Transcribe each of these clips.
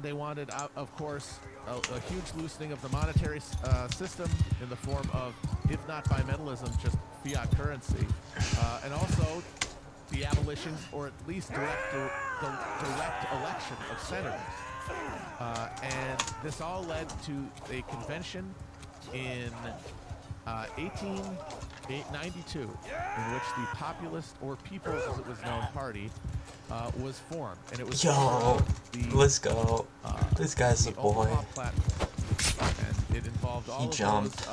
they wanted, of course, a huge loosening of the monetary system in the form of, if not bimetallism, just fiat currency, and also the abolition, or at least direct election of senators. And this all led to a convention in 1892, in which the Populist, or People's as it was known, party was formed. And it was let's go. This guy's a boy. And it involved all he jumped.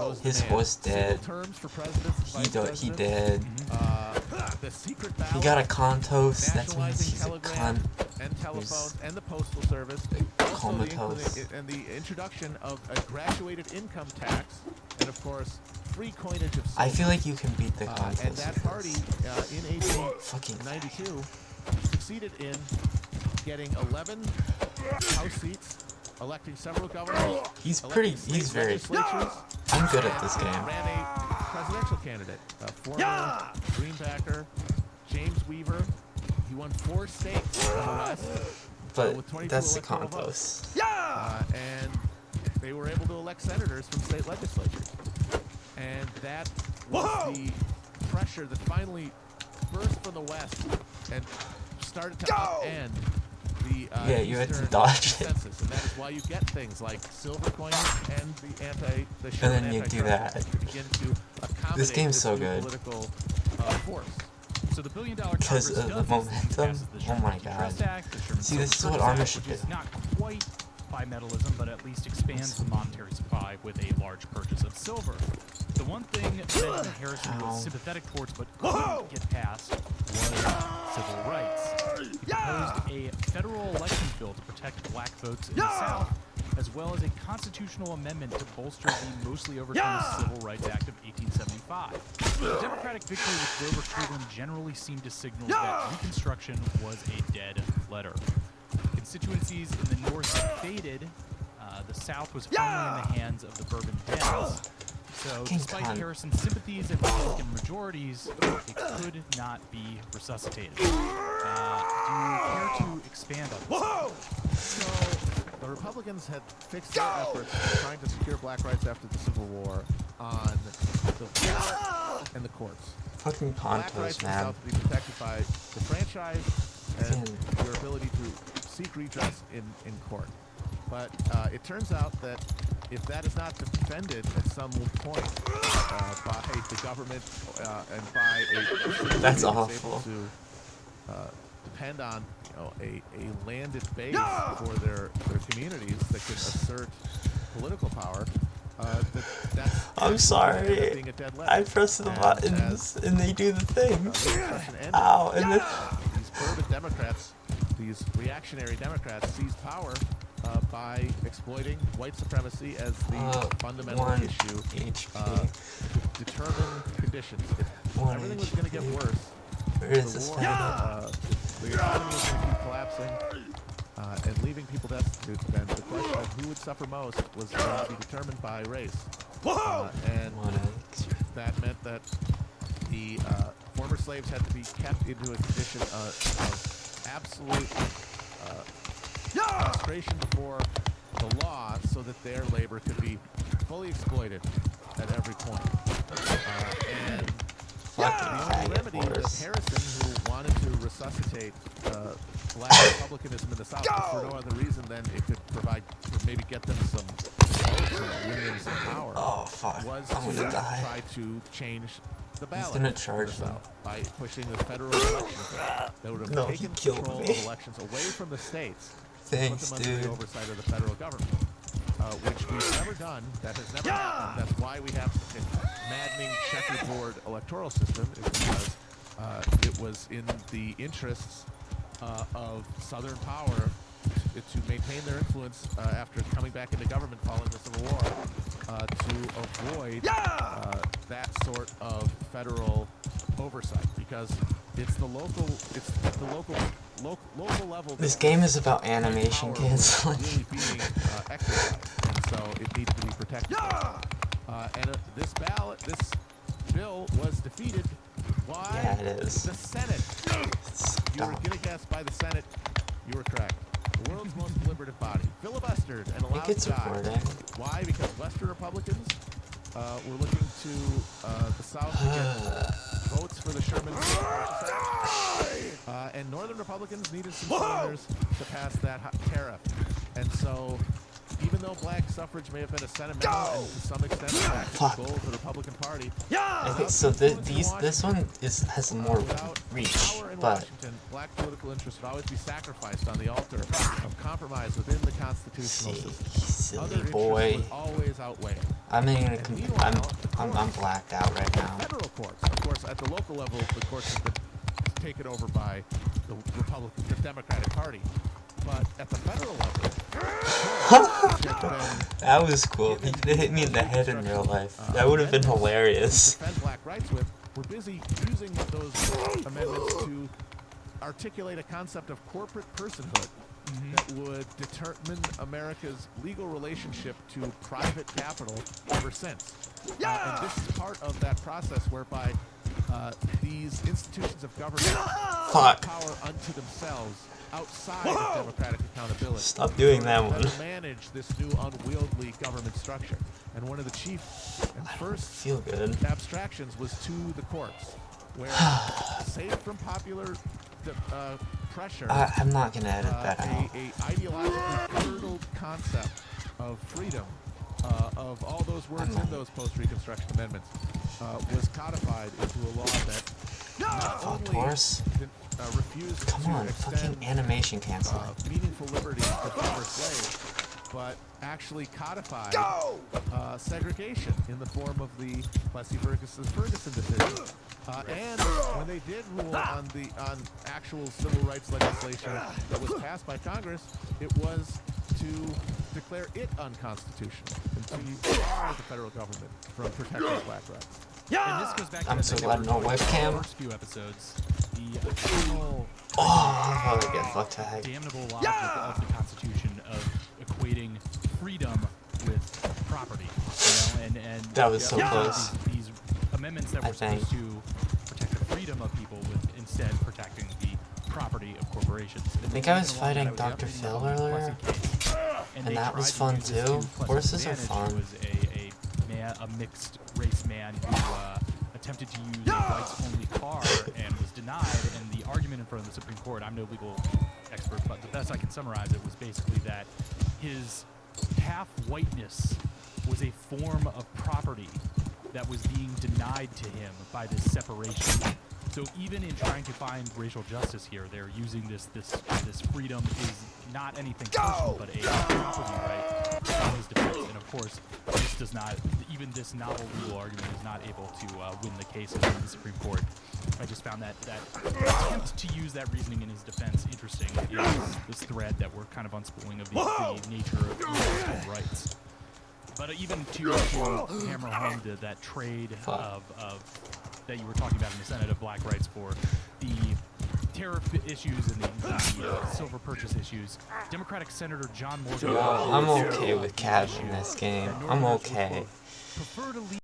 Those his horse dead. He dead. The secret ballot, he got a contos. That means he's a cunt. And telephones and the postal service. Comatose. And the introduction of a graduated income tax, and of course free coinage of silver. I feel like you can beat the contos. And that party in 1892 succeeded in getting 11 House seats, electing several governors. He's very. I'm good at this game. Ran a presidential candidate, former Greenbacker, James Weaver. He won 4 states in the West. But that's the contos. And they were able to elect senators from state legislatures. And that was the pressure that finally burst from the West and started to upend the you had to dodge it. And that is why you get things like silver coinage and the and then you do that. This game's so good. Political force. So the $1 billion because of the momentum. Oh my god. See, this is what Arma should do. Not quite bimetallism, but at least expands the monetary supply with a large purchase of silver. The one thing that Harrison was sympathetic towards but couldn't get past was civil rights. He proposed a federal elections bill to protect black votes in the South, as well as a constitutional amendment to bolster the mostly overturned Civil Rights Act of 1875. The Democratic victory with Grover Cleveland generally seemed to signal that Reconstruction was a dead letter. Constituencies in the North had faded. The South was firmly in the hands of the Bourbon Dems. So, despite Harrison's sympathies and Republican majorities, it could not be resuscitated. Do you care to expand on this? So, the Republicans had fixed their efforts trying to secure black rights after the Civil War on the ballot and the courts. Fucking contos, man. To be protected by the franchise and your ability to seek redress in court. But it turns out that if that is not defended at some point by the government and by a that's awful. Able to depend on a landed base for their communities that can assert political power. I'm sorry. I press the buttons and they do the thing. Ow! And then these urban Democrats, these reactionary Democrats, seized power by exploiting white supremacy as the fundamental issue to determine conditions. If everything was going to get worse, where is this the economy was going to keep collapsing and leaving people destitute, then the question of who would suffer most was going to be determined by race. And that meant that the former slaves had to be kept into a condition of absolute frustration before the law so that their labor could be fully exploited at every point. And the only remedy was Harrison, who wanted to resuscitate black republicanism in the South, but for no other reason than it could provide, or maybe get them some win-wins in power, was to try to change the ballot. He's gonna charge them by pushing the federal elections that would have taken control of elections away from the states. Thanks, put them under the oversight of the federal government, which we've never done. That has never happened. That's why we have a maddening checkerboard electoral system, is because it was in the interests of Southern power to maintain their influence after coming back into government following the Civil War, to avoid that sort of federal oversight, because it's the local level. This game is about animation canceling. Really being exercised, and so it needs to be protected. And this bill was defeated by it is. the Senate. You were gonna guess by the Senate. You were correct. the world's most deliberative body, filibustered and I allowed think it's to die. recording. Why? Because Western Republicans were looking to the South to get votes for the Sherman Purchase Act, and Northern Republicans needed some senators to pass that tariff. And so, even though black suffrage may have been a sentimental and to some extent a tactical goal of the Republican Party, I think so. This one has more reach, power in but Washington, black political interests would always be sacrificed on the altar of compromise within the constitutional system. Other silly interests boy. would always outweigh. I'm blacked out right now. Federal courts, of course, at the local level, the courts have been taken over by the Democratic Party. But at the federal level, That was cool. He could have hit me in the head in real life. That would have been hilarious. defend black rights with, we're busy using those amendments to articulate a concept of corporate personhood that would determine America's legal relationship to private capital ever since. And this is part of that process whereby these institutions of government have power unto themselves outside of democratic accountability. Stop doing that one. To manage this new unwieldy government structure. And one of the chief and first Feel good. abstractions was to the courts, where, safe from popular pressure, I'm not gonna edit that out. a ideologically curdled concept of freedom, of all those words in those post-Reconstruction amendments, was codified into a law that not only Horse. refused Come to on, extend fucking animation cancel. meaningful liberties to former slaves, but actually codified segregation in the form of the Plessy-Ferguson decision. And when they did rule on actual civil rights legislation that was passed by Congress, it was to declare it unconstitutional and to bar the federal government from protecting black rights. And this goes back to I'm so glad no webcam. the first few episodes. The eternal Oh, get fucked tag. damnable logic of the Constitution of equating freedom with property. You know, and That was so close. These amendments that were supposed to protect the freedom of people with instead protecting the property of corporations. I think I was fighting Dr. Phil earlier, and that was fun too. Horses are fun. Was a mixed race man who attempted to use a whites-only car and was denied. And the argument in front of the Supreme Court, I'm no legal expert, but the best I can summarize it was basically that his half-whiteness was a form of property that was being denied to him by this separation. So even in trying to find racial justice here, they're using this freedom is not anything personal, but a property right in his defense. And of course, this does not, even this novel legal argument is not able to win the case in the Supreme Court. I just found that attempt to use that reasoning in his defense interesting. This thread that we're kind of unspooling of the nature of individual rights. But even to hammer home that trade of that you were talking about in the Senate of black rights for the tariff issues and the silver purchase issues, Democratic Senator John Morgan. I'm okay with Cad in this game. I'm okay. Prefer to leave